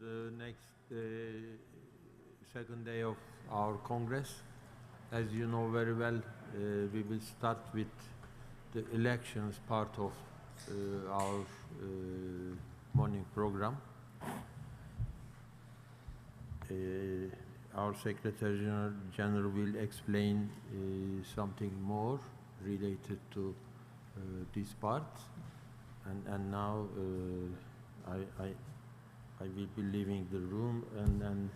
the next second day of our Congress. As you know very well, we will start with the elections part of our morning program. Our Secretary General will explain something more related to this part. And now I will be leaving the room, and then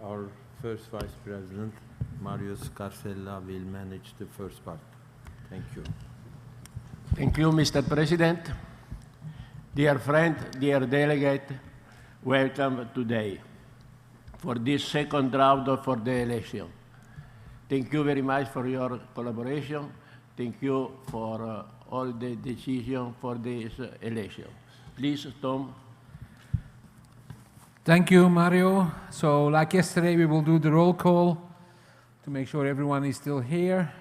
our first Vice President, Mario Scarcella, will manage the first part. Thank you. Thank you, Mr. President. Dear friend, dear delegate, welcome today for this second round for the election. Thank you very much for your collaboration. Thank you for all the decisions for this election. Please, Tom. Thank you, Mario. So, like yesterday, we will do the roll call to make sure everyone is still here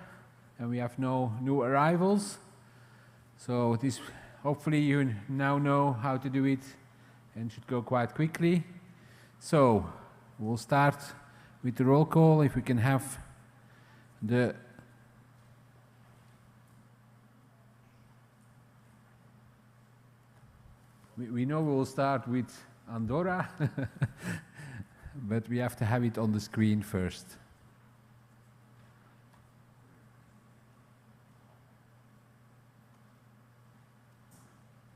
and we have no new arrivals. So, this hopefully you now know how to do it and should go quite quickly. So, we'll start with the roll call. If we can have the we know we'll start with Andorra, but we have to have it on the screen first.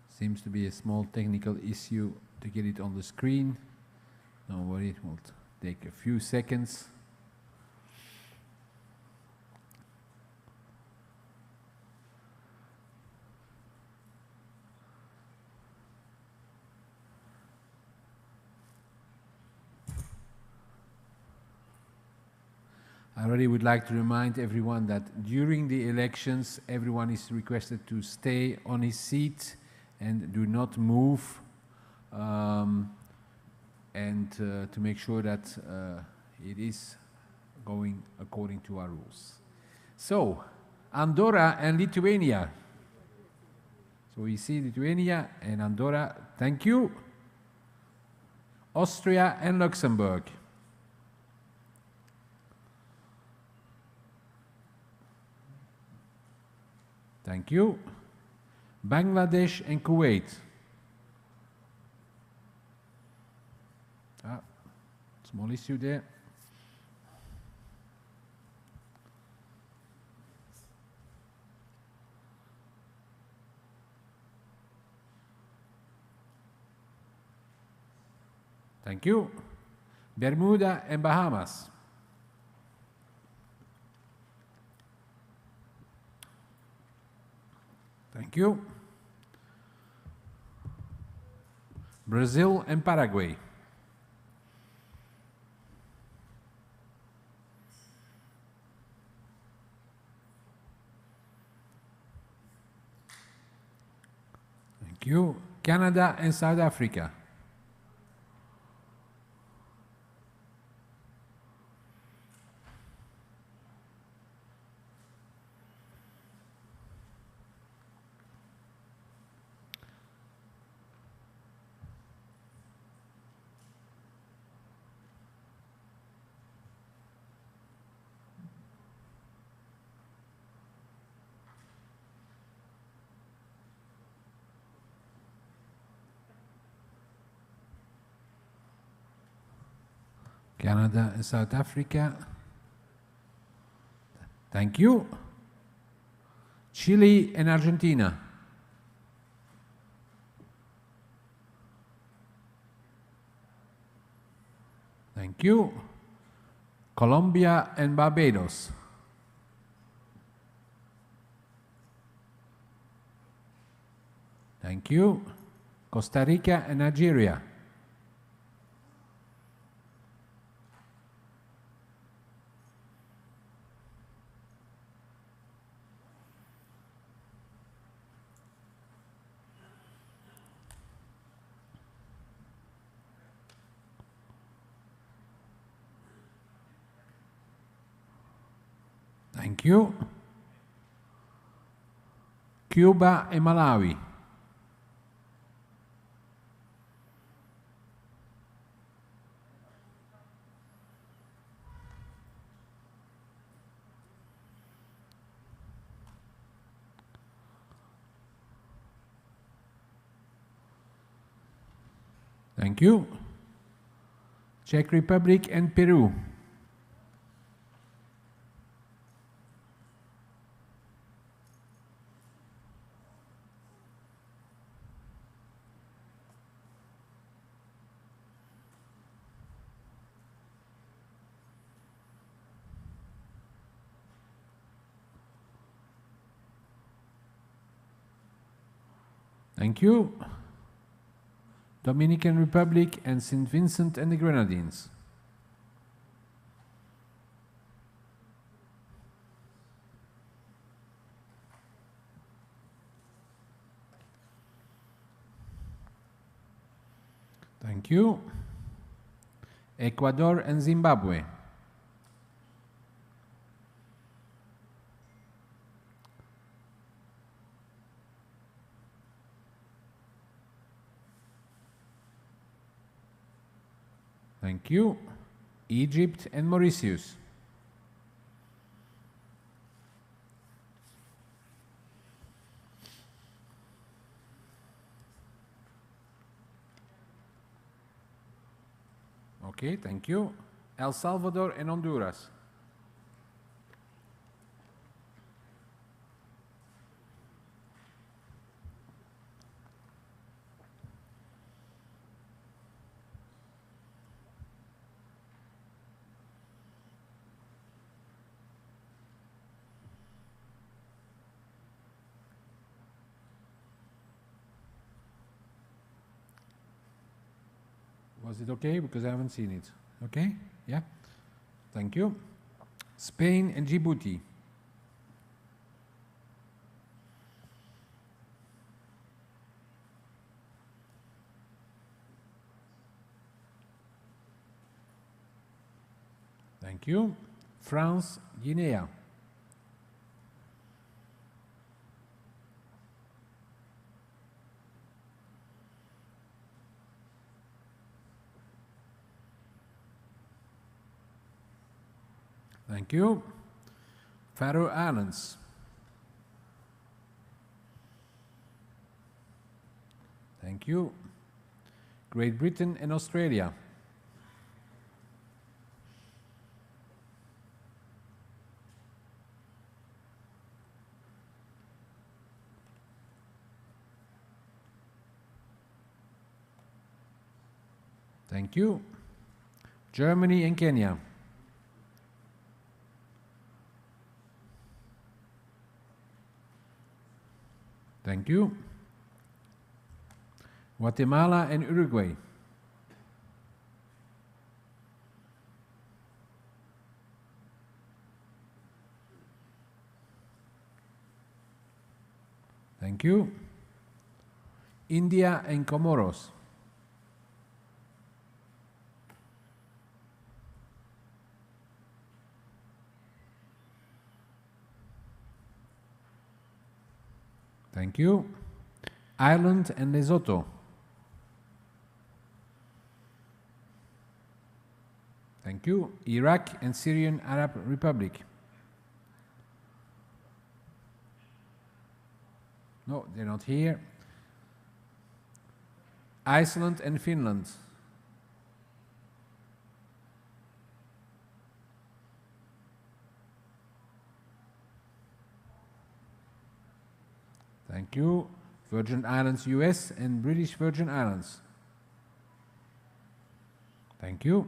Seems to be a small technical issue to get it on the screen. Don't worry, it will take a few seconds. I already would like to remind everyone that during the elections, everyone is requested to stay on his seat and do not move, and to make sure that it is going according to our rules. So, Andorra and Lithuania. So we see Lithuania and Andorra, thank you. Austria and Luxembourg. Thank you. Bangladesh and Kuwait. Small issue there. Thank you. Bermuda and Bahamas. Thank you. Brazil and Paraguay. Thank you. Canada and South Africa. Canada and South Africa. Thank you. Chile and Argentina. Thank you. Colombia and Barbados. Thank you. Costa Rica and Nigeria. Thank you. Cuba and Malawi. Thank you. Czech Republic and Peru. Thank you. Dominican Republic and St. Vincent and the Grenadines. Thank you. Ecuador and Zimbabwe. Thank you. Egypt and Mauritius. Okay, thank you. El Salvador and Honduras. Was it okay? Because I haven't seen it. Okay? Yeah? Thank you. Spain and Djibouti. Thank you. France, Guinea. Thank you. Faroe Islands. Thank you. Great Britain and Australia. Thank you. Germany and Kenya. Thank you. Guatemala and Uruguay. Thank you. India and Comoros. Thank you. Ireland and Lesotho. Thank you. Iraq and Syrian Arab Republic. No, they're not here. Iceland and Finland. Thank you. Virgin Islands, US and British Virgin Islands. Thank you.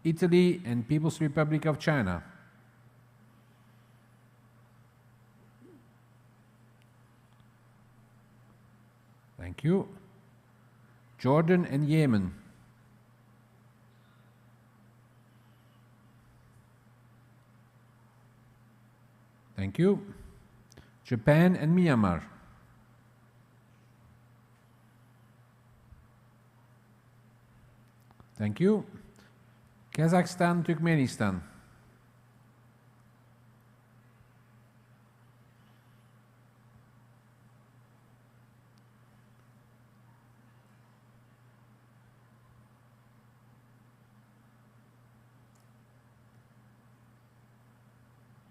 Italy and People's Republic of China. Thank you. Jordan and Yemen. Thank you. Japan and Myanmar. Thank you. Kazakhstan, Turkmenistan.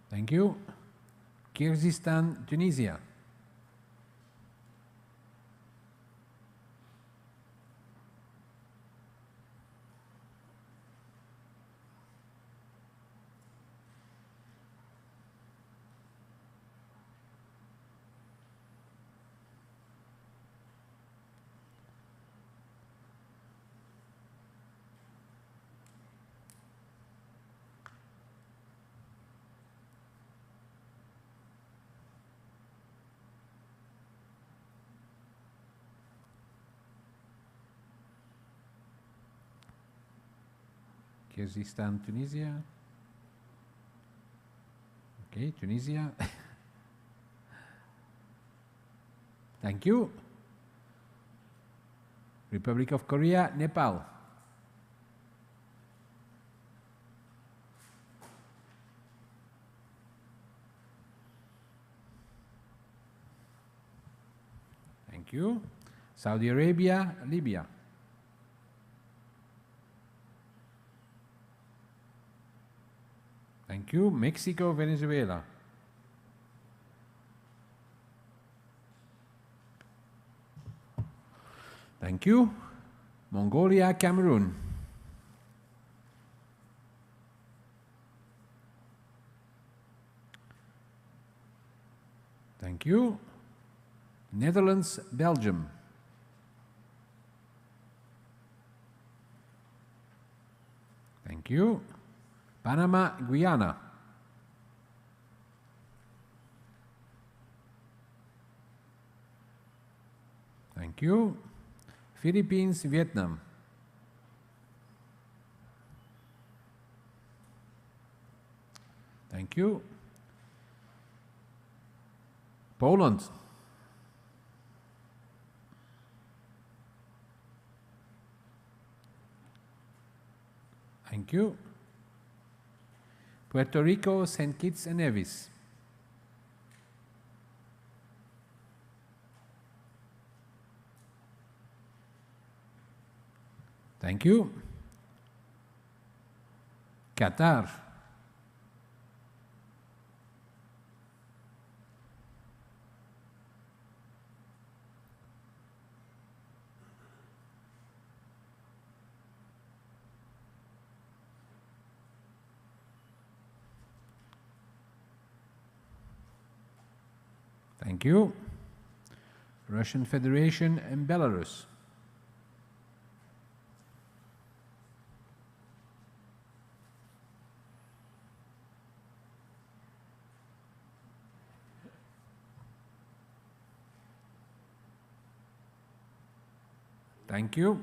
Thank you. Kyrgyzstan, Tunisia. Kyrgyzstan, Tunisia. Okay, Tunisia. Thank you. Republic of Korea, Nepal. Thank you. Saudi Arabia, Libya. Thank you. Mexico, Venezuela. Thank you. Mongolia, Cameroon. Thank you. Netherlands, Belgium. Thank you. Panama, Guyana. Thank you. Philippines, Vietnam. Thank you. Poland. Thank you. Puerto Rico, St. Kitts and Nevis. Thank you. Qatar. Thank you. Russian Federation and Belarus. Thank you.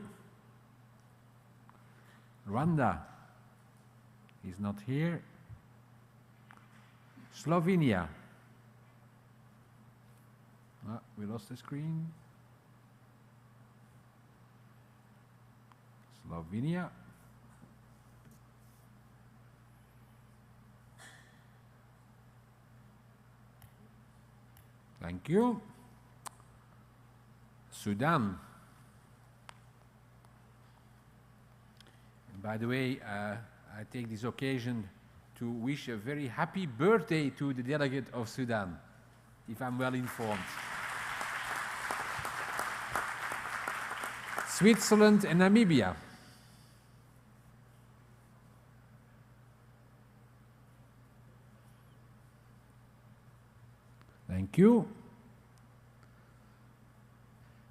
Rwanda is not here. Slovenia. Ah, we lost the screen. Slovenia. Thank you. Sudan. And by the way, I take this occasion to wish a very happy birthday to the delegate of Sudan, if I'm well informed. Switzerland and Namibia. Thank you.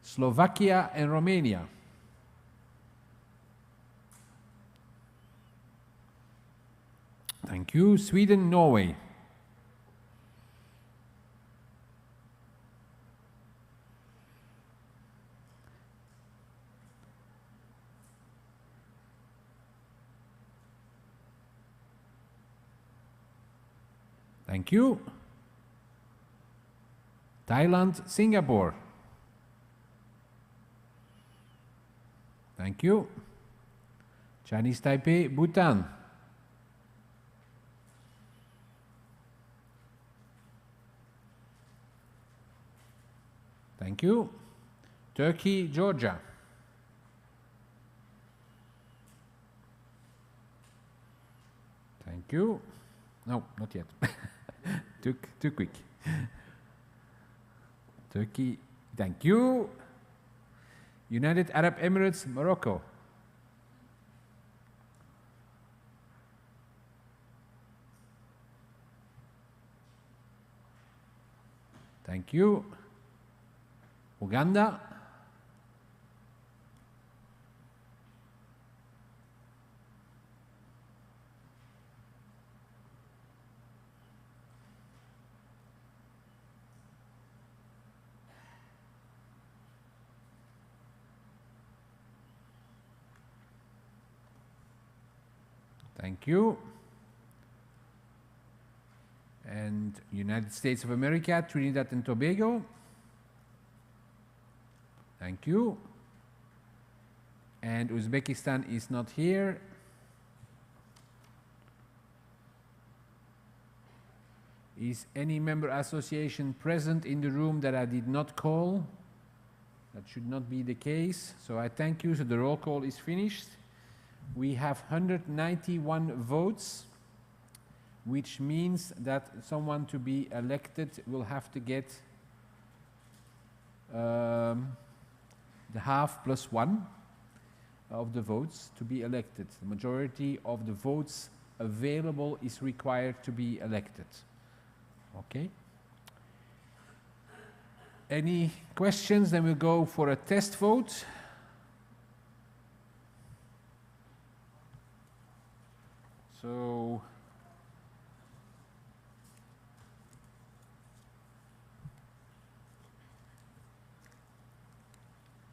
Slovakia and Romania. Thank you. Sweden, Norway. Thank you. Thailand, Singapore. Thank you. Chinese Taipei, Bhutan. Thank you. Turkey, Georgia. Thank you. No, not yet. Too quick. Turkey, thank you. United Arab Emirates, Morocco. Thank you. Uganda. Thank you. And United States of America, Trinidad and Tobago. Thank you. And Uzbekistan is not here. Is any member association present in the room that I did not call? That should not be the case. So I thank you. So the roll call is finished. We have 191 votes, which means that someone to be elected will have to get the half plus one of the votes to be elected. The majority of the votes available is required to be elected. Okay. Any questions? Then we'll go for a test vote. So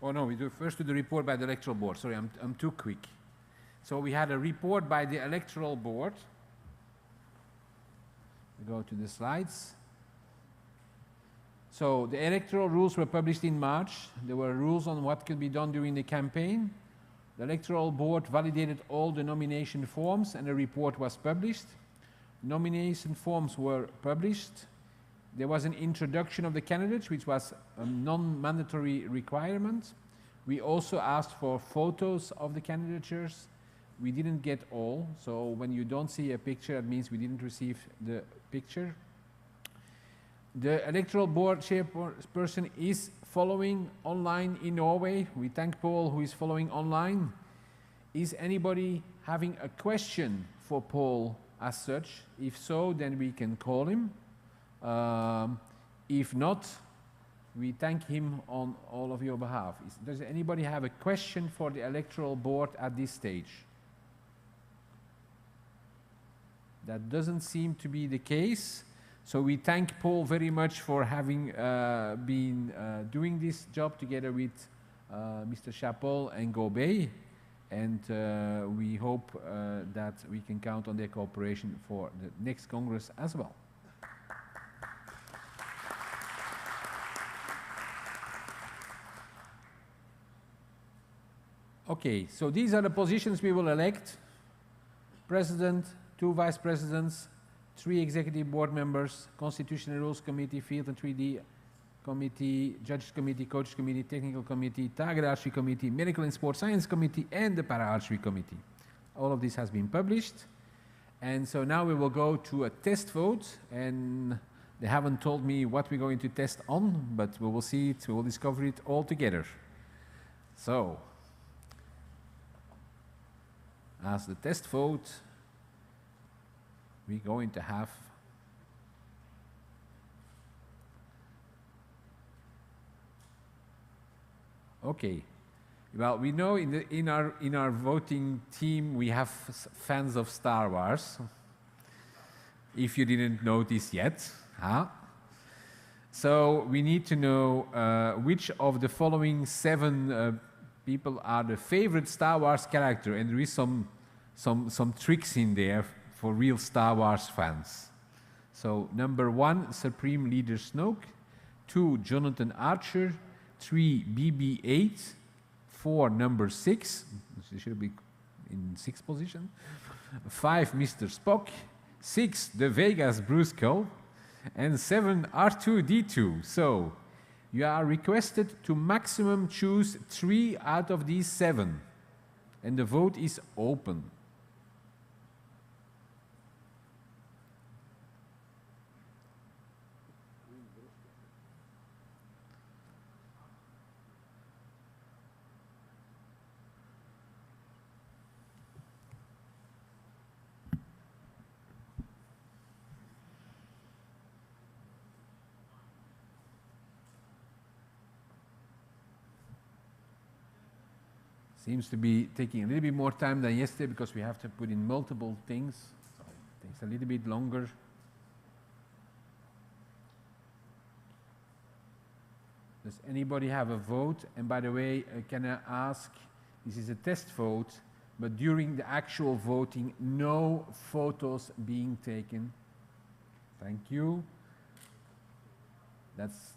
oh no, we do first do the report by the Electoral Board. Sorry, I'm too quick. So we had a report by the Electoral Board. We go to the slides. So the electoral rules were published in March. There were rules on what could be done during the campaign. The Electoral Board validated all the nomination forms and a report was published. Nomination forms were published. There was an introduction of the candidates, which was a non-mandatory requirement. We also asked for photos of the candidatures. We didn't get all, so when you don't see a picture, that means we didn't receive the picture. The Electoral Board chairperson is following online in Norway. We thank Paul, who is following online. Is anybody having a question for Paul as such? If so, then we can call him. If not, we thank him on all of your behalf. Does anybody have a question for the Electoral Board at this stage? That doesn't seem to be the case. So we thank Paul very much for having been doing this job together with Mr. Chapol and Gobet. And we hope that we can count on their cooperation for the next Congress as well. Okay, so these are the positions we will elect. President, 2 vice presidents, 3 executive board members, Constitutional Rules Committee, Field and 3D Committee, Judges Committee, Coaches Committee, Technical Committee, Target Archery Committee, Medical and Sports Science Committee, and the Para-Archery Committee. All of this has been published. And so now we will go to a test vote, and they haven't told me what we're going to test on, but we will see it, we will discover it all together. So, as the test vote, we're going to have okay. Well, we know in our voting team we have fans of Star Wars. If you didn't notice yet, huh? So we need to know which of the following 7 people are the favorite Star Wars character, and there is some tricks in there for real Star Wars fans. So number 1, Supreme Leader Snoke. 2, Jonathan Archer. 3, BB-8. 4, number 6. She should be in 6th position. 5, Mr. Spock. 6, the Vegas Brusco. And 7, R2-D2. So you are requested to maximum choose 3 out of these 7. And the vote is open. Seems to be taking a little bit more time than yesterday because we have to put in multiple things. So it takes a little bit longer. Does anybody have a vote? And by the way, can I ask, this is a test vote, but during the actual voting, no photos being taken. Thank you. That's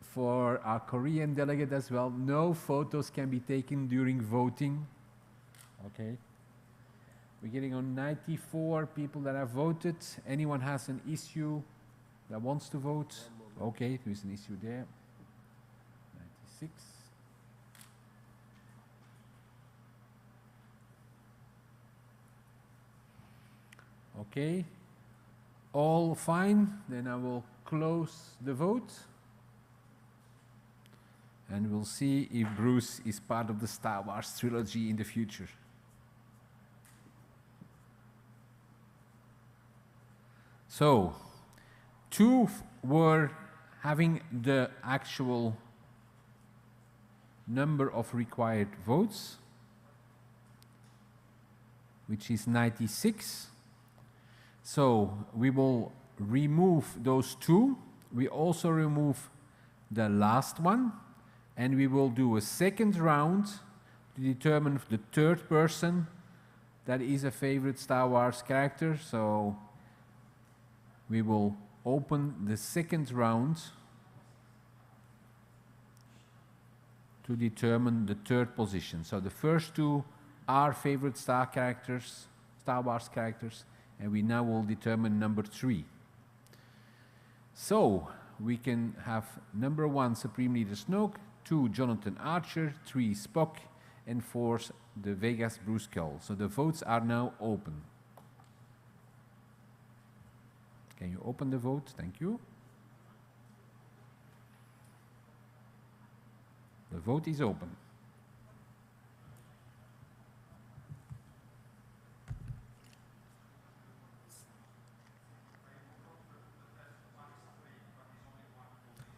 for our Korean delegate as well. No photos can be taken during voting. Okay. We're getting on 94 people that have voted. Anyone has an issue that wants to vote? Okay, there's an issue there. 96. Okay, all fine. Then I will close the vote. And we'll see if Bruce is part of the Star Wars trilogy in the future. So, two were having the actual number of required votes, which is 96. So we will remove those two. We also remove the last one, and we will do a second round to determine the third person that is a favorite Star Wars character. So we will open the second round to determine the third position. So the first two are favorite Star Wars characters, and we now will determine number 3. So we can have number 1 Supreme Leader Snoke, 2 Jonathan Archer, 3 Spock, and 4 the Vegas Bruce Kull. So the votes are now open. Can you open the vote? Thank you. The vote is open.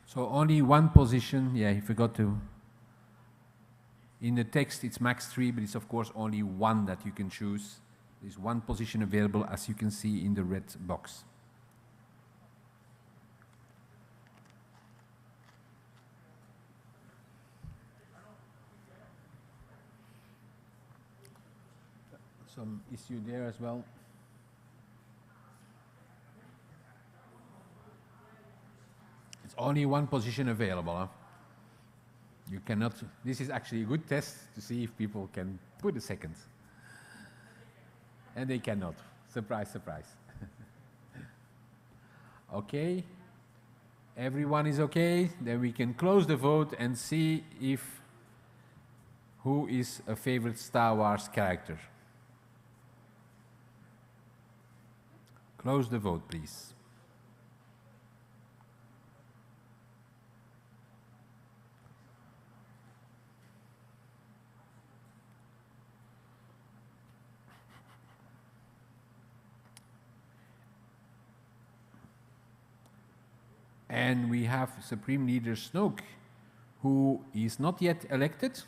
So only one position. Yeah, he forgot to. In the text, it's max 3, but it's of course only one that you can choose. There's one position available, as you can see in the red box. Some issue there as well. It's only one position available. Huh? You cannot. This is actually a good test to see if people can put a second. And they cannot. Surprise, surprise. Okay. Everyone is okay. Then we can close the vote and see if who is a favorite Star Wars character. Close the vote, please. And we have Supreme Leader Snoke, who is not yet elected.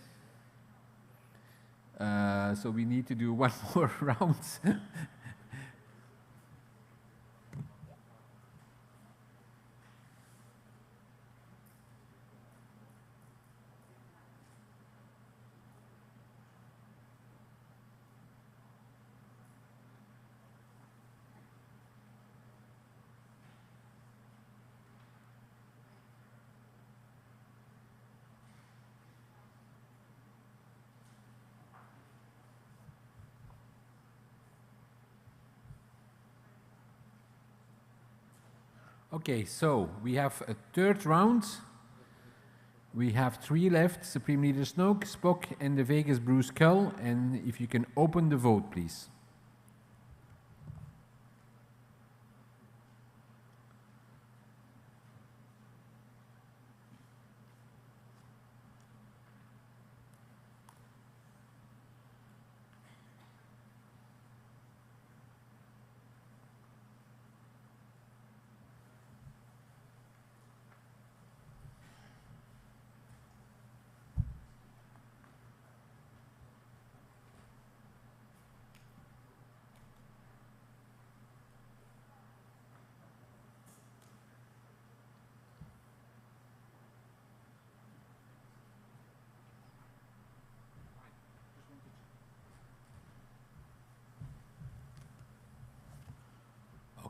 So we need to do one more round. Okay, so we have a third round. We have 3 left, Supreme Leader Snoke, Spock, and the Vegas Bruce Kull. And if you can open the vote, please.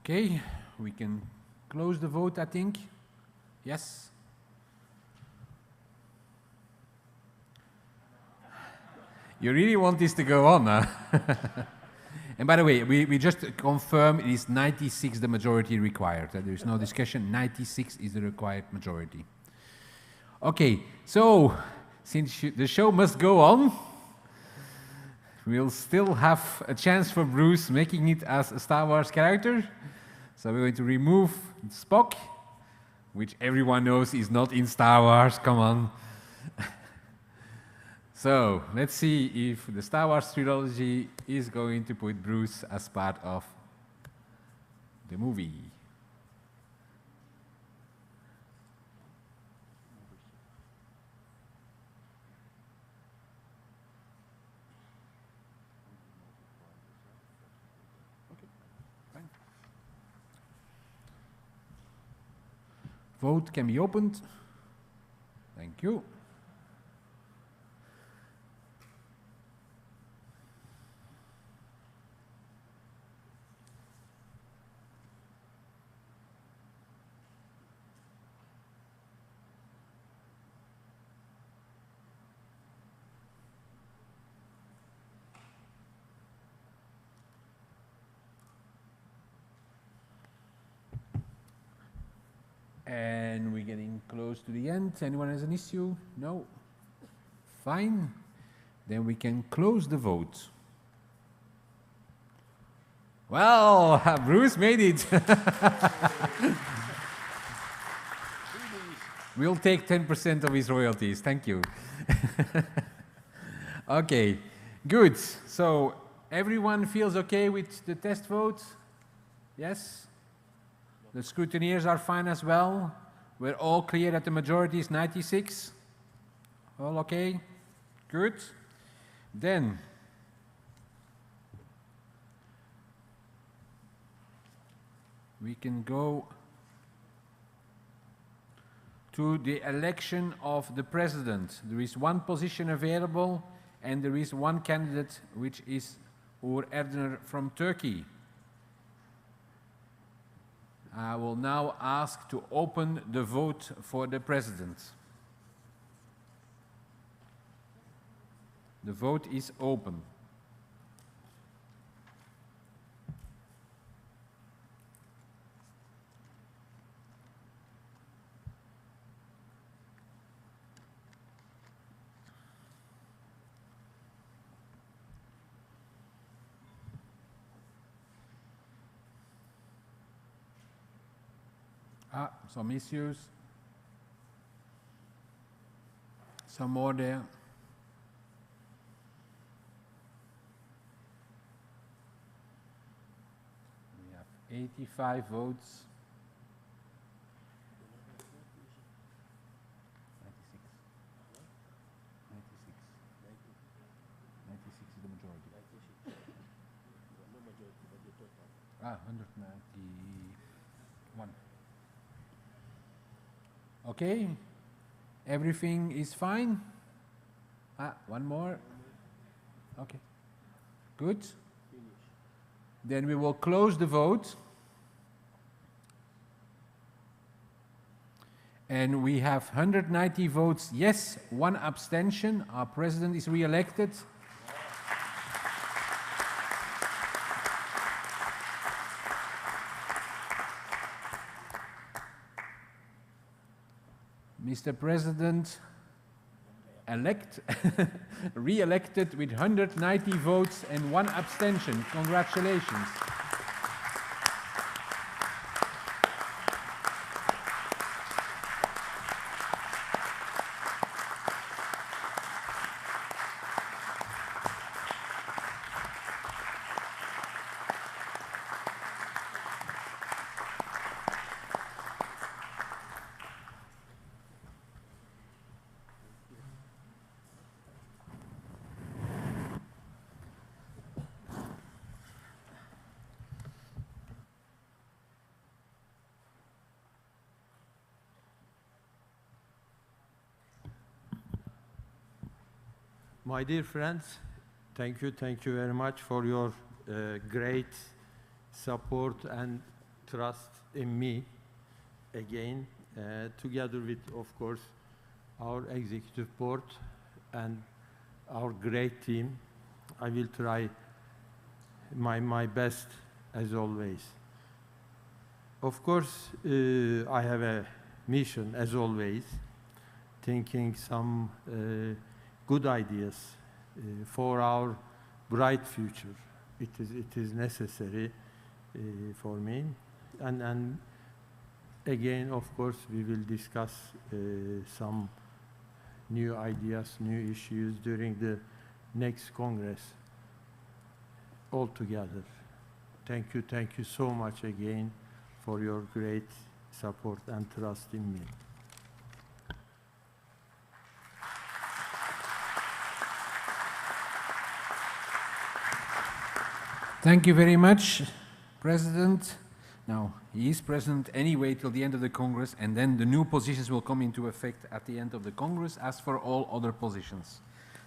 Okay, we can close the vote, I think. Yes? You really want this to go on, huh? And by the way, we just confirm it is 96 the majority required. There is no discussion. 96 is the required majority. Okay, so since the show must go on, we'll still have a chance for Bruce making it as a Star Wars character. So we're going to remove Spock, which everyone knows is not in Star Wars. Come on. So let's see if the Star Wars trilogy is going to put Bruce as part of the movie. Okay, fine. Vote can be opened. Thank you. And we're getting close to the end. Anyone has an issue? No? Fine. Then we can close the vote. Well, Bruce made it. We'll take 10% of his royalties. Thank you. Okay, good. So everyone feels okay with the test vote? Yes? The scrutineers are fine as well. We're all clear that the majority is 96. All okay? Good. Then, we can go to the election of the president. There is one position available, and there is one candidate, which is Uğur Erdoğan from Turkey. I will now ask to open the vote for the president. The vote is open. Some issues. Some more there. We have 85 votes. 96. 96. 96 is the majority. 191. Okay, everything is fine? One more? Okay, good. Then we will close the vote. And we have 190 votes yes, 1 abstention. Our president is re-elected. Mr. President-elect, re-elected with 190 votes and 1 abstention. Congratulations. My dear friends, thank you very much for your great support and trust in me again, together with, of course, our executive board and our great team. I will try my best as always. Of course, I have a mission as always, thinking some good ideas for our bright future. It is necessary for me. And again, of course, we will discuss some new ideas, new issues during the next Congress all together. Thank you so much again for your great support and trust in me. Thank you very much, President. Now, he is president anyway till the end of the Congress, and then the new positions will come into effect at the end of the Congress, as for all other positions.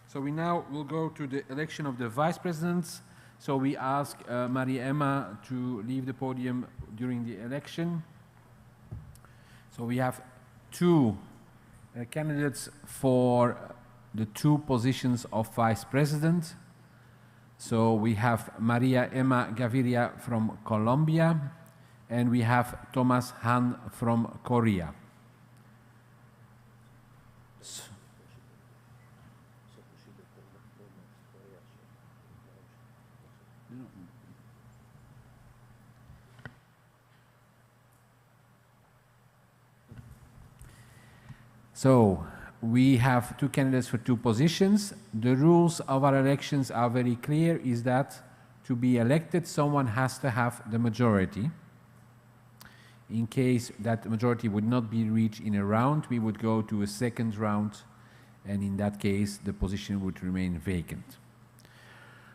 So we now will go to the election of the vice presidents. So we ask Maria Emma to leave the podium during the election. So we have two candidates for the two positions of vice president. So we have Maria Emma Gaviria from Colombia, and we have Thomas Han from Korea. So we have two candidates for two positions. The rules of our elections are very clear, is that to be elected, someone has to have the majority. In case that majority would not be reached in a round, we would go to a second round, and in that case, the position would remain vacant.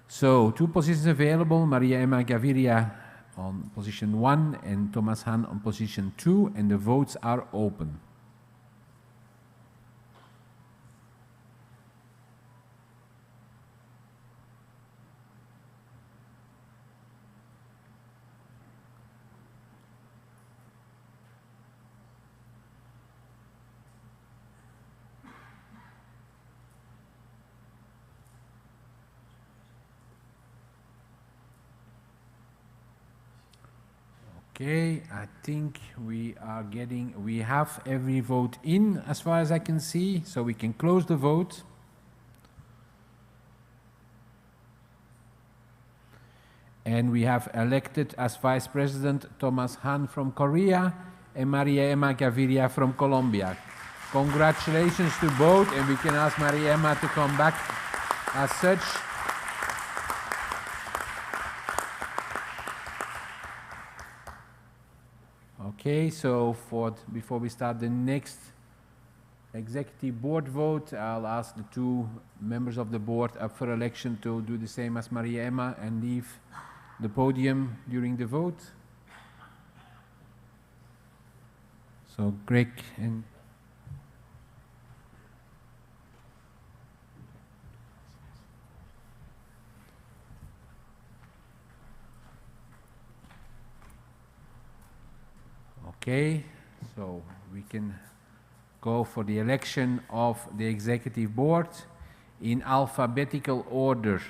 So, two positions available, Maria Emma Gaviria on position 1 and Thomas Han on position 2, and the votes are open. Okay, I think we have every vote in as far as I can see, so we can close the vote. And we have elected as vice president Thomas Han from Korea and Maria Emma Gaviria from Colombia. Congratulations to both, and we can ask Maria Emma to come back as such. Okay, so before we start the next executive board vote, I'll ask the two members of the board up for election to do the same as Maria Emma and leave the podium during the vote. So Greg and okay, so we can go for the election of the executive board. In alphabetical order,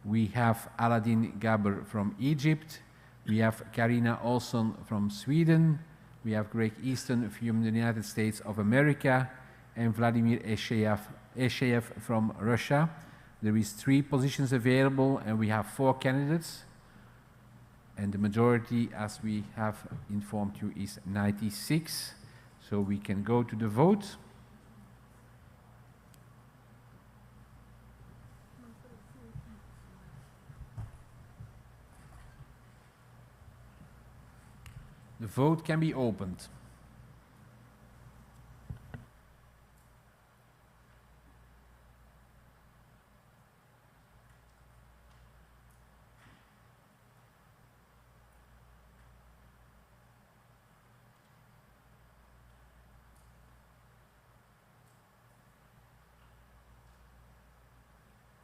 we have Aladdin Gaber from Egypt, we have Karina Olsson from Sweden, we have Greg Easton from the United States of America, and Vladimir Esheyev from Russia. There is 3 positions available, and we have 4 candidates. And the majority, as we have informed you, is 96. So we can go to the vote. The vote can be opened.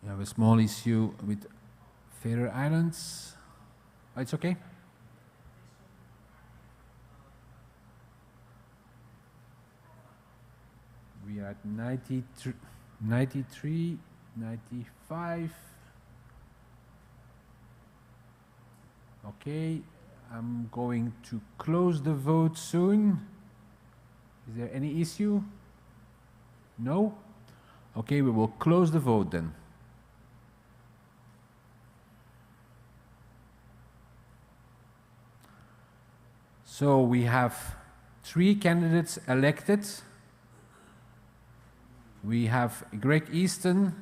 We have a small issue with Faroe Islands. Oh, it's okay? are at 93, 93, 95. Okay, I'm going to close the vote soon. Is there any issue? No? Okay, we will close the vote then. So we have 3 candidates elected. We have Greg Easton,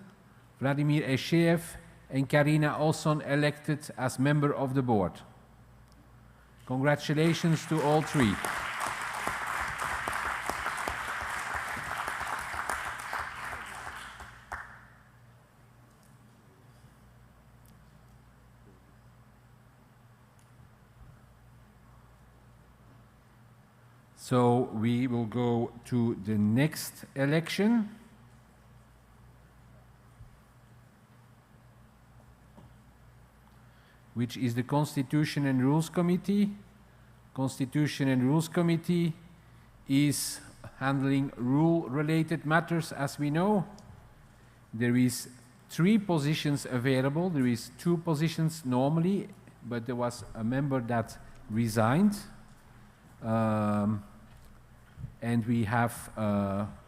Vladimir Esheev, and Karina Olson elected as member of the board. Congratulations to all 3. So we will go to the next election. Which is the Constitution and Rules Committee. Constitution and Rules Committee is handling rule-related matters, as we know. There is 3 positions available. There is 2 positions normally, but there was a member that resigned. And we have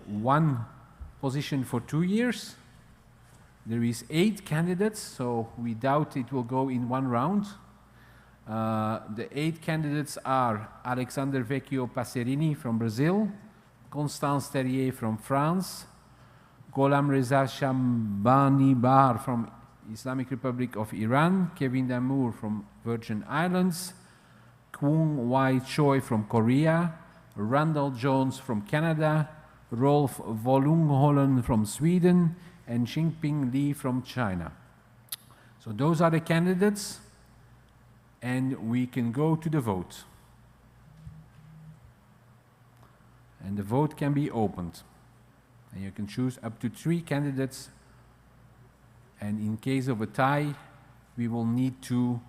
1 position for 2 years. There is 8 candidates, so we doubt it will go in 1 round. The 8 candidates are Alexander Vecchio Passerini from Brazil, Constance Terrier from France, Gholam Reza Shambani Bar from Islamic Republic of Iran, Kevin Damour from Virgin Islands, Kwung Wai Choi from Korea, Randall Jones from Canada, Rolf Volungholen from Sweden, and Xingping Li from China. So those are the candidates, and we can go to the vote. And the vote can be opened. And you can choose up to 3 candidates, and in case of a tie, we will need to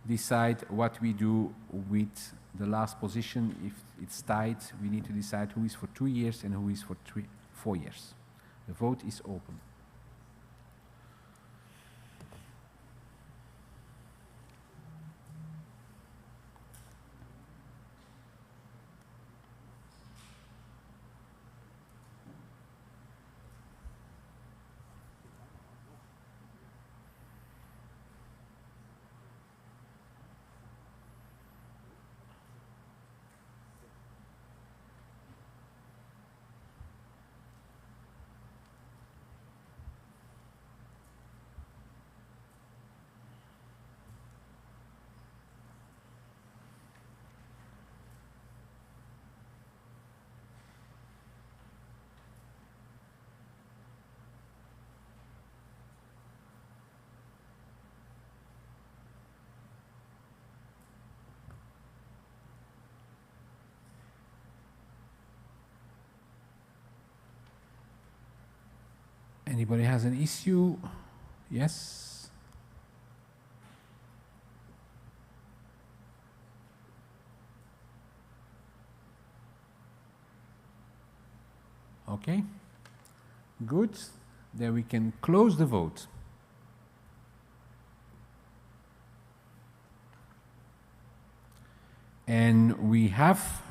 decide what we do with the last position. If it's tied, we need to decide who is for 2 years and who is for 4 years. The vote is open. Anybody has an issue? Yes? Okay. Good. Then we can close the vote. And we have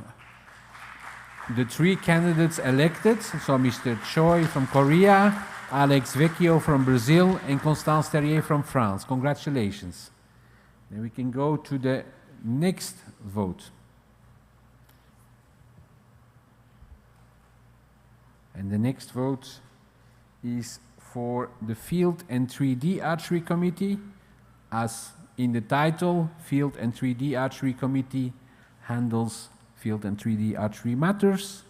the 3 candidates elected. So Mr. Choi from Korea, Alex Vecchio from Brazil, and Constance Terrier from France. Congratulations. Then we can go to the next vote. And the next vote is for the Field and 3D Archery Committee. As in the title, Field and 3D Archery Committee handles field and 3D archery matters.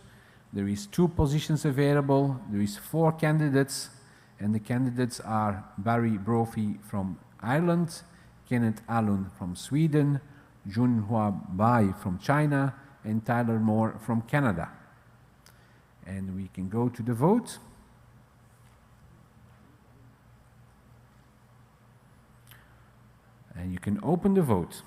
There is 2 positions available. There is 4 candidates, and the candidates are Barry Brophy from Ireland, Kenneth Allen from Sweden, Junhua Bai from China, and Tyler Moore from Canada. And we can go to the vote. And you can open the vote.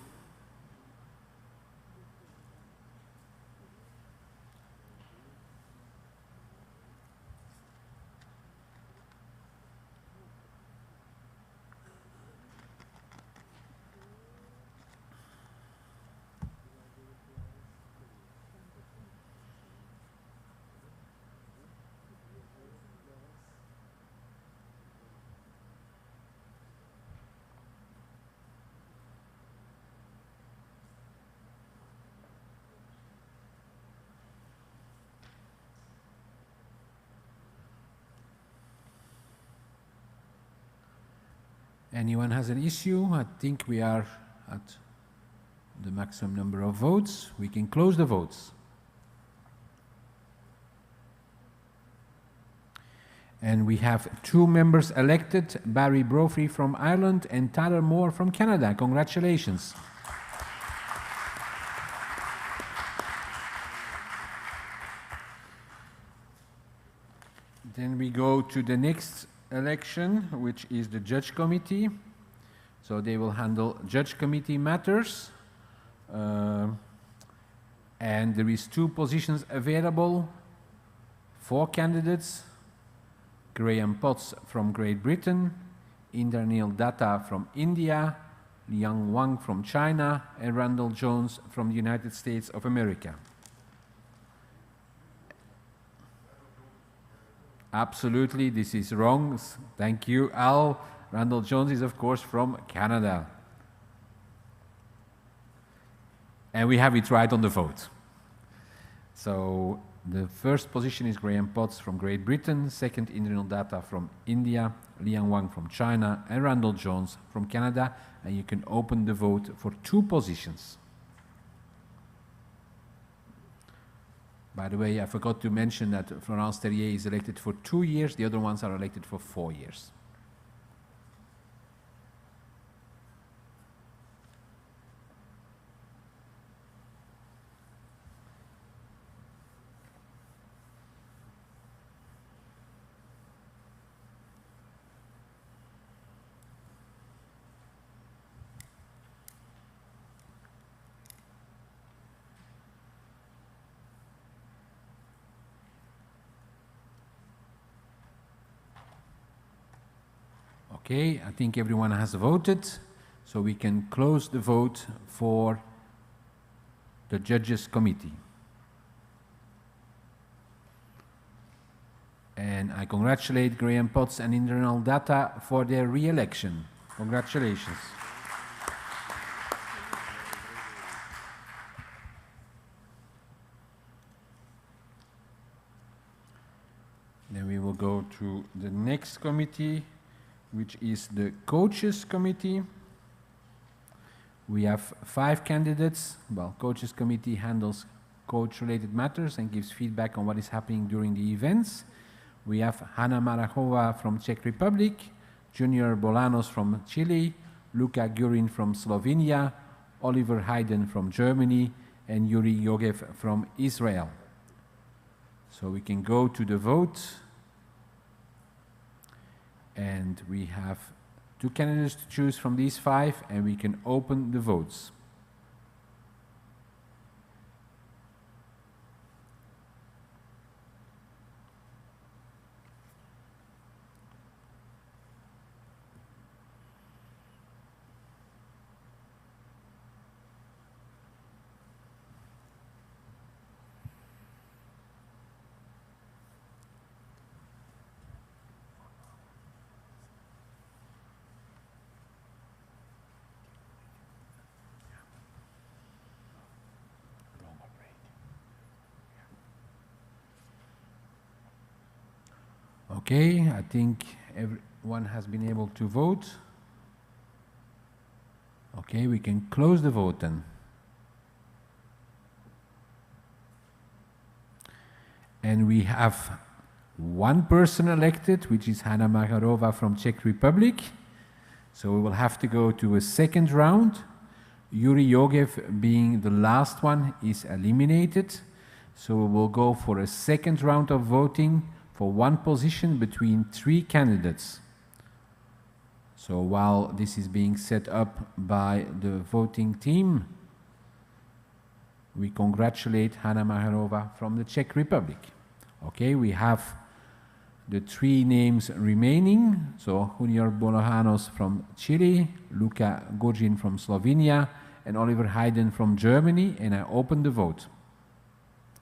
Anyone has an issue? I think we are at the maximum number of votes. We can close the votes. And we have 2 members elected, Barry Brophy from Ireland and Tyler Moore from Canada. Congratulations. Then we go to the next election, which is the Judge Committee. So they will handle Judge Committee matters. And there is 2 positions available, 4 candidates. Graham Potts from Great Britain, Indranil Datta from India, Liang Wang from China, and Randall Jones from the United States of America. Absolutely, this is wrong. Thank you, Al. Randall Jones is, of course, from Canada. And we have it right on the vote. So the first position is Graham Potts from Great Britain, second Indranil Datta from India, Liang Wang from China, and Randall Jones from Canada. And you can open the vote for 2 positions. By the way, I forgot to mention that Florence Terrier is elected for 2 years, the other ones are elected for 4 years. Okay, I think everyone has voted, so we can close the vote for the Judges Committee. And I congratulate Graham Potts and Indranil Datta for their re-election. Congratulations. Then we will go to the next committee, which is the Coaches Committee. We have 5 candidates. Well, Coaches Committee handles coach-related matters and gives feedback on what is happening during the events. We have Hanna Marachova from Czech Republic, Junior Bolanos from Chile, Luka Gurin from Slovenia, Oliver Hayden from Germany, and Yuri Yogev from Israel. So we can go to the vote. And we have 2 candidates to choose from these 5, and we can open the votes. Okay, I think everyone has been able to vote. Okay, we can close the vote then. And we have 1 person elected, which is Hanna Marachova from Czech Republic. So we will have to go to a second round. Yuri Yogev, being the last one, is eliminated. So we will go for a second round of voting for 1 position between 3 candidates. So while this is being set up by the voting team, we congratulate Hanna Marachova from the Czech Republic. Okay, we have the 3 names remaining. So Junior Bolanos from Chile, Luka Gojin from Slovenia, and Oliver Hayden from Germany. And I open the vote.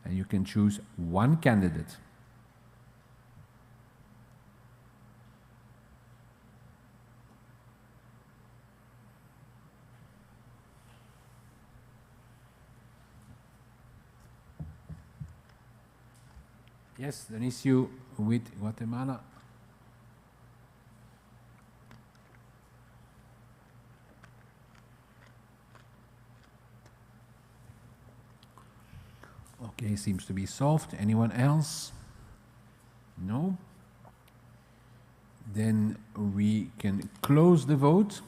And you can choose 1 candidate. Yes, an issue with Guatemala. Okay, seems to be solved. Anyone else? No? Then we can close the vote.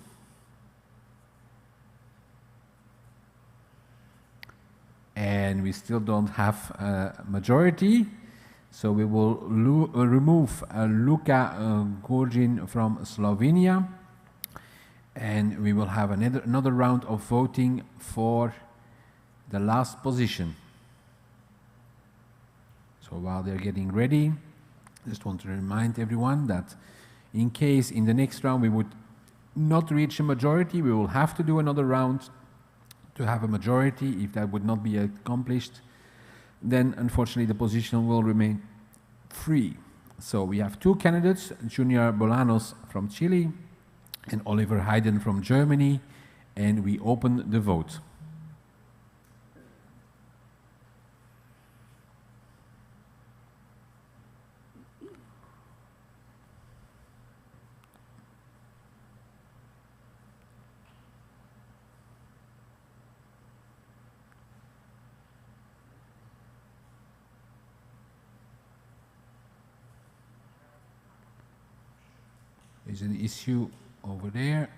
And we still don't have a majority, so we will remove Luka Gorgin from Slovenia, and we will have another round of voting for the last position. So while they're getting ready, I just want to remind everyone that in case in the next round we would not reach a majority, we will have to do another round to have a majority. If that would not be accomplished, then unfortunately the position will remain free. So we have two candidates, Junior Bolanos from Chile and Oliver Hayden from Germany, and we open the vote. There's an issue over there.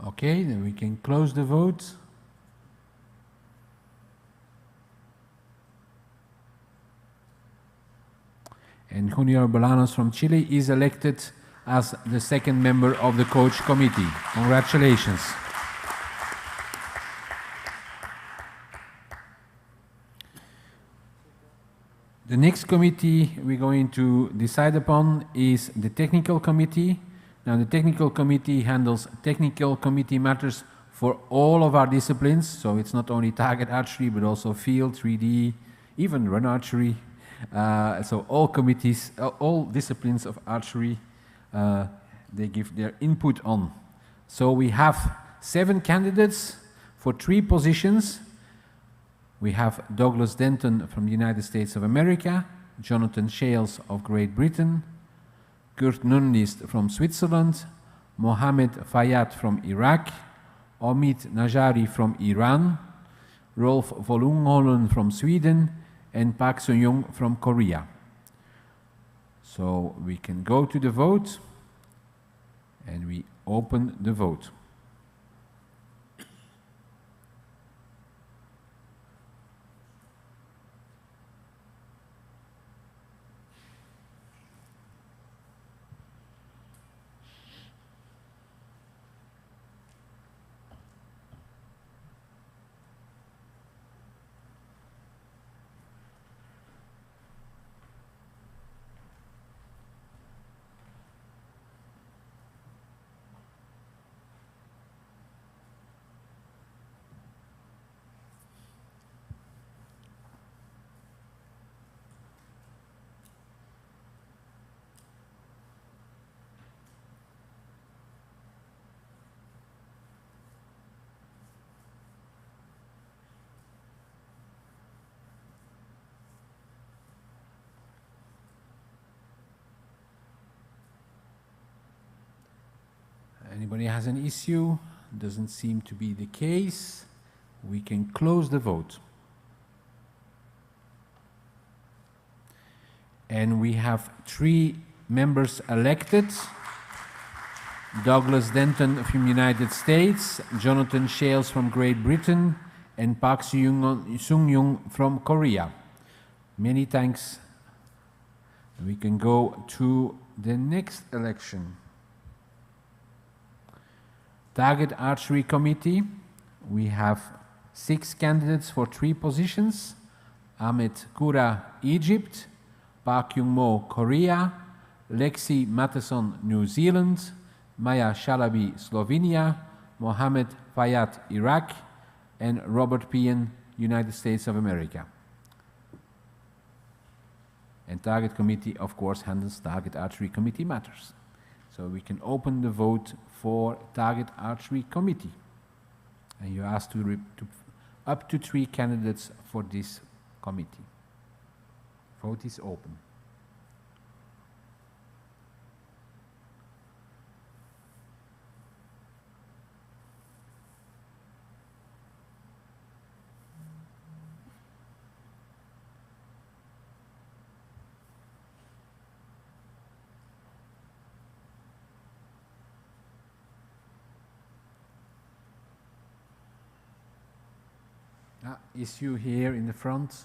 Okay, then we can close the vote. And Junior Bolanos from Chile is elected as the second member of the coach committee. Congratulations. The next committee we're going to decide upon is the technical committee. Now, the technical committee handles technical committee matters for all of our disciplines. So it's not only target archery, but also field, 3D, even run archery. So all committees, all disciplines of archery, they give their input on. So we have 7 candidates for 3 positions. We have Douglas Denton from the United States of America, Jonathan Shales of Great Britain, Kurt Nunlist from Switzerland, Mohammed Fayyad from Iraq, Omid Najari from Iran, Rolf Volungholen from Sweden, and Park Sun-young from Korea. So we can go to the vote, and we open the vote. Anybody has an issue? Doesn't seem to be the case. We can close the vote. And we have 3 members elected. Douglas Denton from the United States, Jonathan Shales from Great Britain, and Park Sun-young from Korea. Many thanks. We can go to the next election. Target Archery Committee. We have 6 candidates for 3 positions. Ahmed Kura, Egypt, Park Young-mo, Korea, Lexi Matheson, New Zealand, Maya Shalabi, Slovenia, Mohammed Fayyad, Iraq, and Robert Pien, United States of America. And Target Committee, of course, handles Target Archery Committee matters. So we can open the vote for Target Archery Committee. And you ask to up to 3 candidates for this committee. Vote is open. Issue here in the front.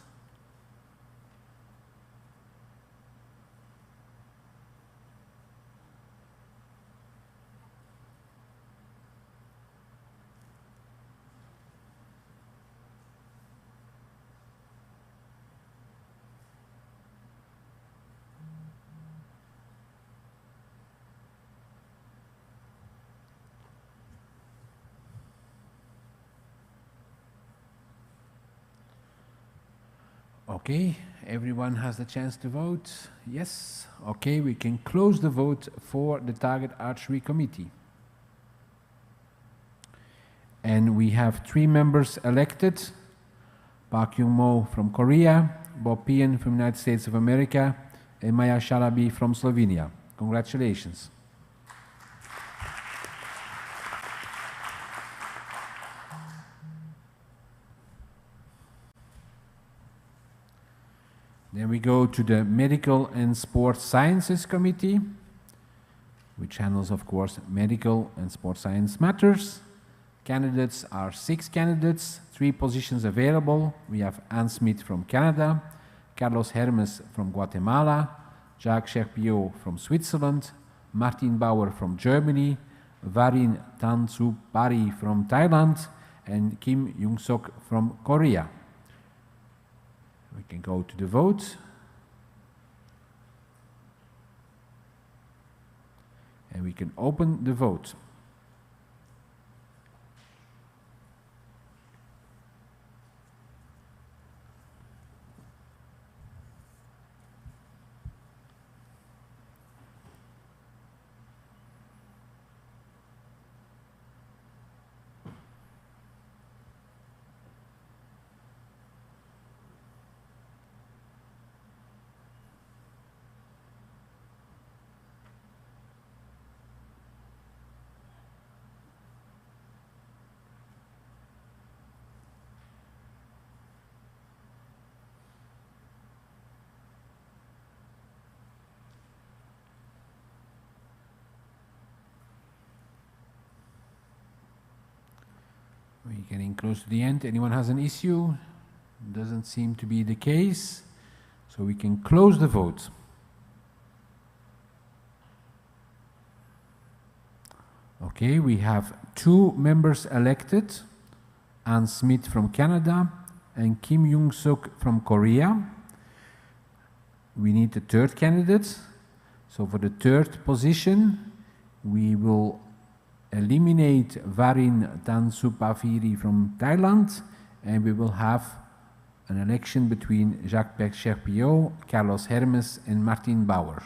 Okay, everyone has the chance to vote. Yes. Okay, we can close the vote for the Target Archery Committee. And we have 3 members elected. Park Young-mo from Korea, Bob Pian from the United States of America, and Maya Shalabi from Slovenia. Congratulations. Then we go to the Medical and Sports Sciences Committee, which handles, of course, medical and sports science matters. Candidates are 6 candidates, 3 positions available. We have Anne Smith from Canada, Carlos Hermes from Guatemala, Jacques Cherpiot from Switzerland, Martin Bauer from Germany, Varin Tanzupari from Thailand, and Kim Young-sok from Korea. We can go to the vote. And we can open the vote. We're getting close to the end. Anyone has an issue? Doesn't seem to be the case. So we can close the vote. Okay, we have 2 members elected. Anne Smith from Canada and Kim Young-sok from Korea. We need a 3rd candidate. So for the 3rd position, we will eliminate Varin Tansupaviri from Thailand, and we will have an election between Jacques Cherpiot, Carlos Hermes, and Martin Bauer.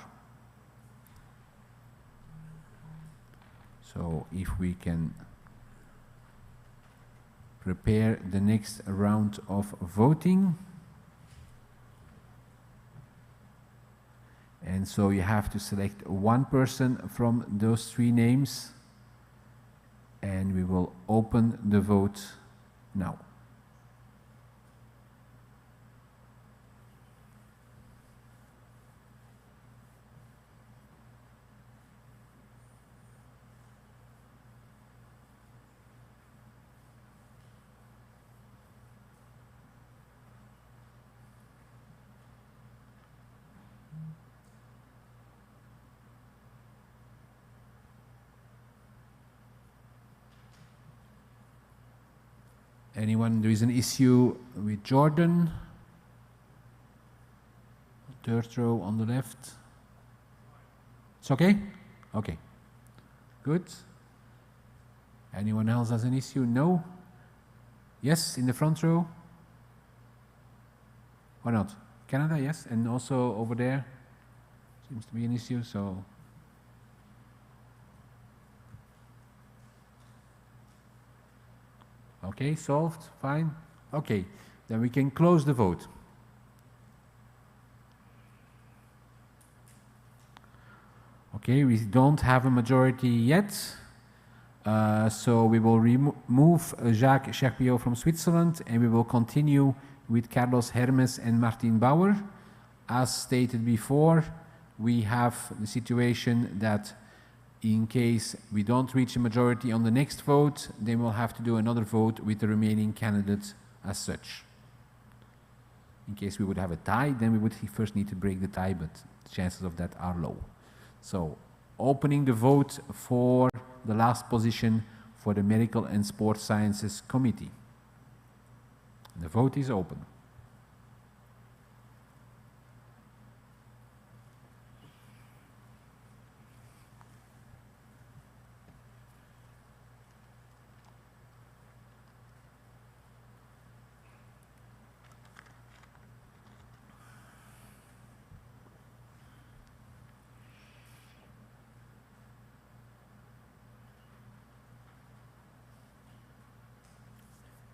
So if we can prepare the next round of voting. And so you have to select 1 person from those 3 names. And we will open the vote now. Anyone, there is an issue with Jordan. 3rd row on the left. It's okay? Okay. Good. Anyone else has an issue? No? Yes, in the front row? Or not? Canada, yes. And also over there seems to be an issue, so Okay, solved, fine. Okay, then we can close the vote. Okay, we don't have a majority yet, so we will remove Jacques Cherpiot from Switzerland, and we will continue with Carlos Hermes and Martin Bauer. As stated before, we have the situation that in case we don't reach a majority on the next vote, then we'll have to do another vote with the remaining candidates as such. In case we would have a tie, then we would first need to break the tie, but the chances of that are low. So, opening the vote for the last position for the Medical and Sports Sciences Committee. The vote is open.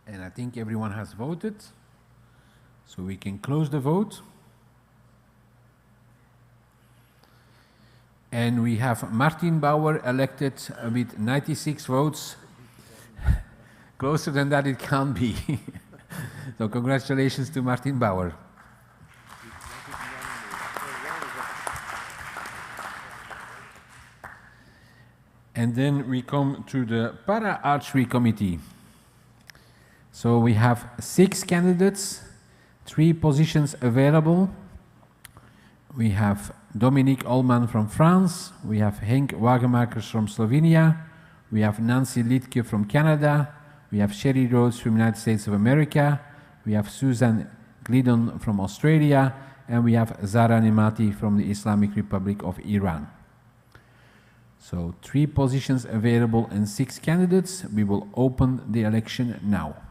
And I think everyone has voted, so we can close the vote. And we have Martin Bauer elected with 96 votes. Closer than that it can't be. So congratulations to Martin Bauer. And then we come to the Para-Archery Committee. So we have 6 candidates, 3 positions available. We have Dominique Ullmann from France, we have Henk Wagemakers from Slovenia, we have Nancy Liedtke from Canada, we have Sherry Rhodes from the United States of America, we have Susan Glidon from Australia, and we have Zara Nemati from the Islamic Republic of Iran. So 3 positions available and 6 candidates. We will open the election now.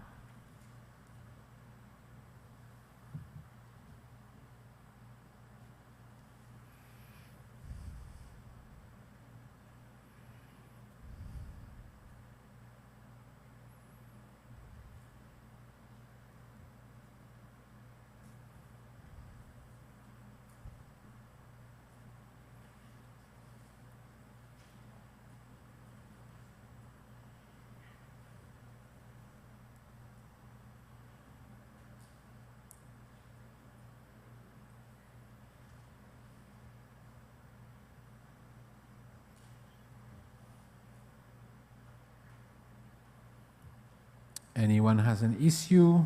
Anyone has an issue?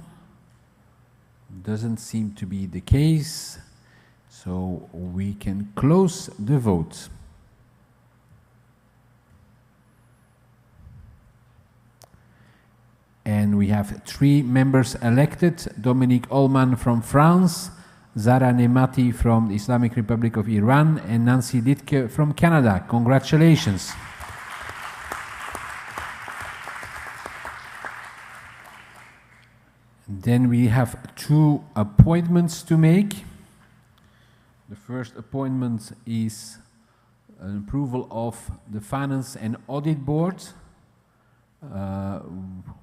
Doesn't seem to be the case, so we can close the vote. And we have 3 members elected: Dominique Ullmann from France, Zara Nemati from the Islamic Republic of Iran, and Nancy Liedtke from Canada. Congratulations. Then we have 2 appointments to make. The first appointment is an approval of the Finance and Audit Board.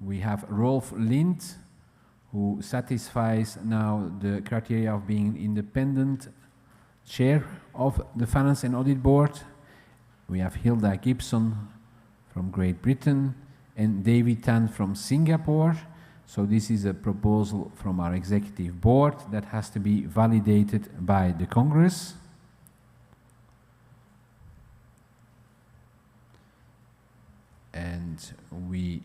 We have Rolf Lind, who satisfies now the criteria of being an independent chair of the Finance and Audit Board. We have Hilda Gibson from Great Britain and David Tan from Singapore. So this is a proposal from our executive board that has to be validated by the Congress. And we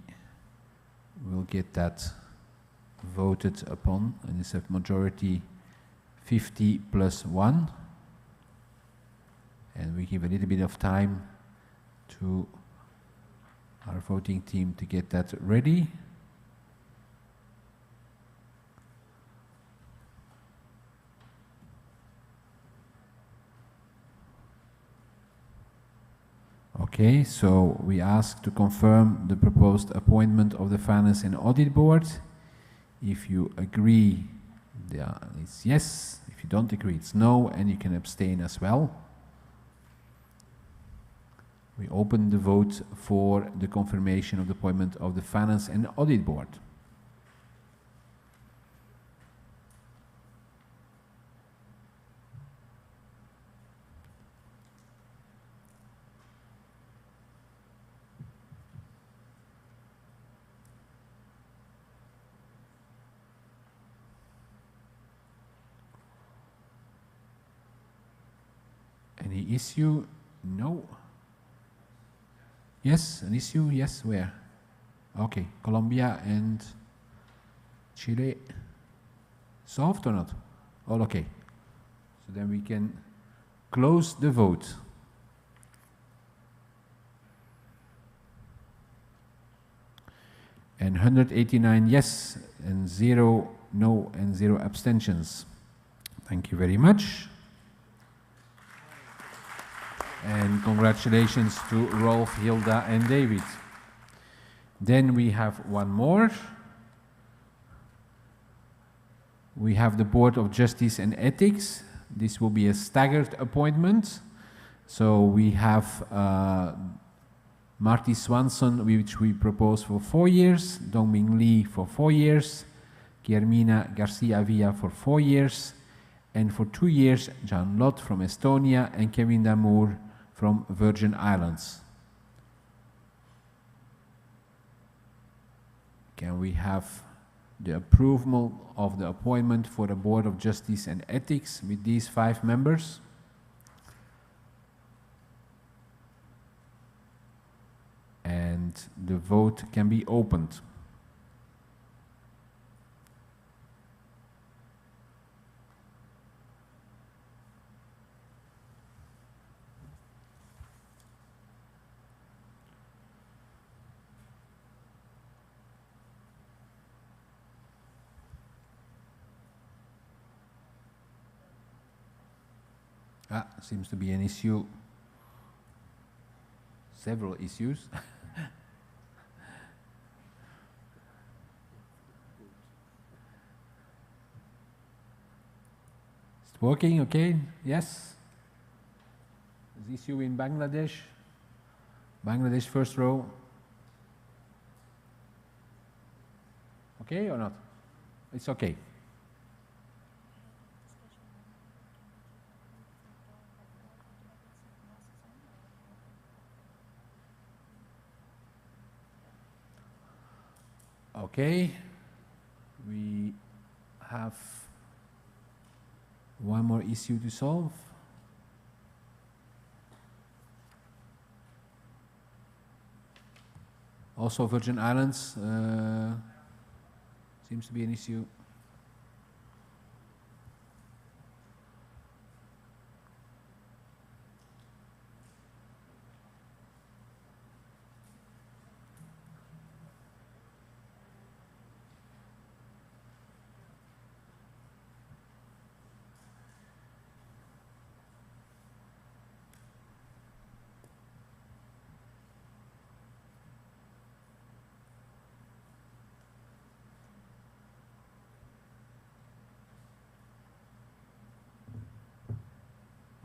will get that voted upon, and it's a majority 50 plus 1. And we give a little bit of time to our voting team to get that ready. Okay, so we ask to confirm the proposed appointment of the Finance and Audit Board. If you agree, it's yes. If you don't agree, it's no, and you can abstain as well. We open the vote for the confirmation of the appointment of the Finance and Audit Board. Any issue? No. Yes, an issue? Yes, where? Okay, Colombia and Chile. Solved or not? All okay. So then we can close the vote. And 189 yes, and 0 no, and 0 abstentions. Thank you very much. And congratulations to Rolf, Hilda, and David. Then we have one more. We have the Board of Justice and Ethics. This will be a staggered appointment. So we have Marty Swanson, which we propose for 4 years, Dongming Lee for 4 years, Guillermina Garcia Villa for 4 years, and for 2 years, John Lott from Estonia and Kevin Damour from Virgin Islands. Can we have the approval of the appointment for the Board of Justice and Ethics with these 5 members? And the vote can be opened. Seems to be an issue. Several issues. It's working, okay? Yes? Is issue in Bangladesh? Bangladesh first row. Okay or not? It's okay. Okay, we have one more issue to solve. Also Virgin Islands seems to be an issue.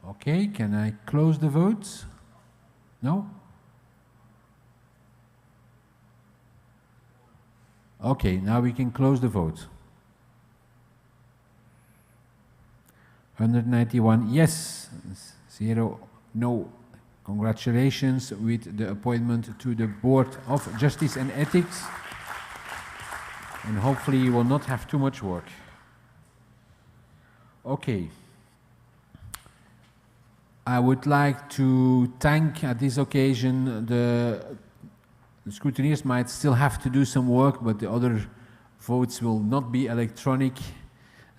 Okay, can I close the vote? No? Okay, now we can close the vote. 191 yes, 0 no. Congratulations with the appointment to the Board of Justice and Ethics. And hopefully you will not have too much work. Okay. I would like to thank at this occasion the scrutineers might still have to do some work, but the other votes will not be electronic,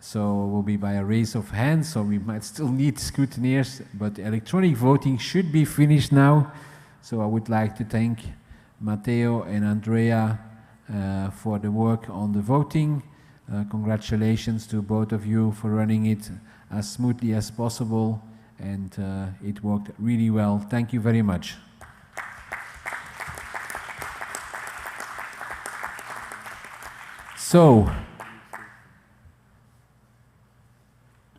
so will be by a raise of hands, so we might still need scrutineers, but electronic voting should be finished now. So I would like to thank Matteo and Andrea for the work on the voting. Congratulations to both of you for running it as smoothly as possible. And it worked really well. Thank you very much. So,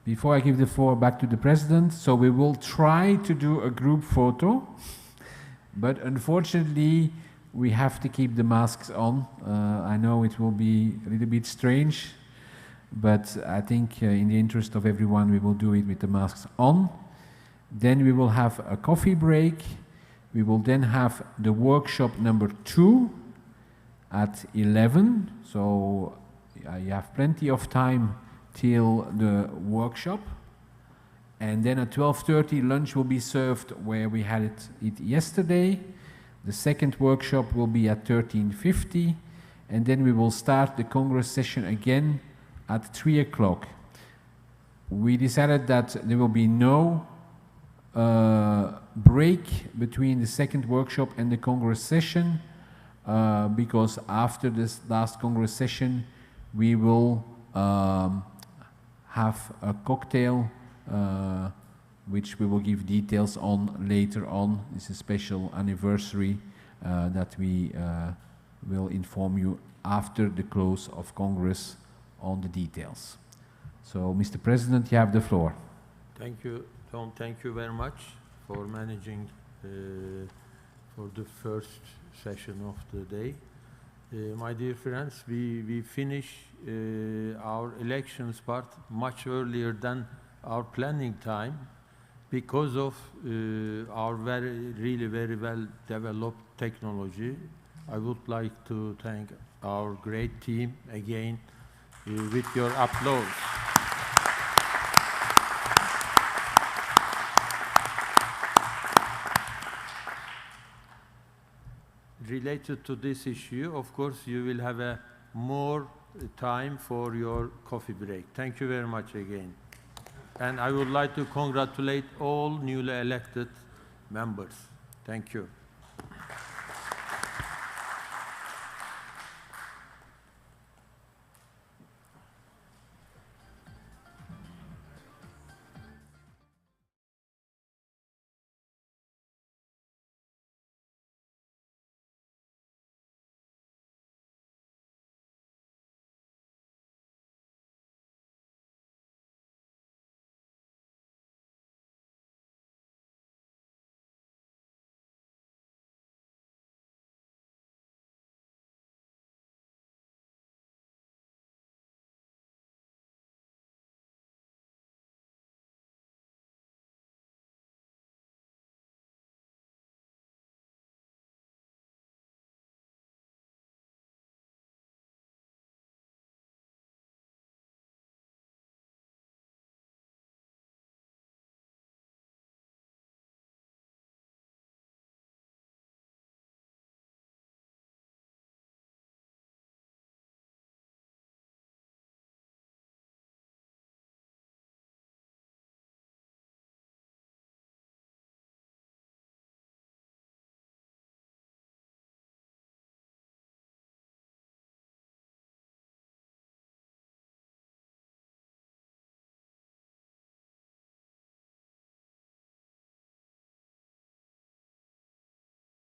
before I give the floor back to the President, so we will try to do a group photo But unfortunately, we have to keep the masks on. I know it will be a little bit strange, but I think in the interest of everyone, we will do it with the masks on. Then we will have a coffee break. We will then have the workshop number 2 at 11. So you have plenty of time till the workshop. And then at 12:30, lunch will be served where we had it yesterday. The second workshop will be at 13:50. And then we will start the Congress session again at 3 o'clock. We decided that there will be no break between the second workshop and the Congress session because after this last Congress session we will have a cocktail which we will give details on later on. It's a special anniversary that we will inform you after the close of Congress on the details. So, Mr. President, you have the floor. Thank you, Tom. Thank you very much for managing for the first session of the day. My dear friends, we finish our elections part much earlier than our planning time because of our really very well developed technology. I would like to thank our great team again with your applause. Related to this issue, of course, you will have a more time for your coffee break. Thank you very much again. And I would like to congratulate all newly elected members. Thank you.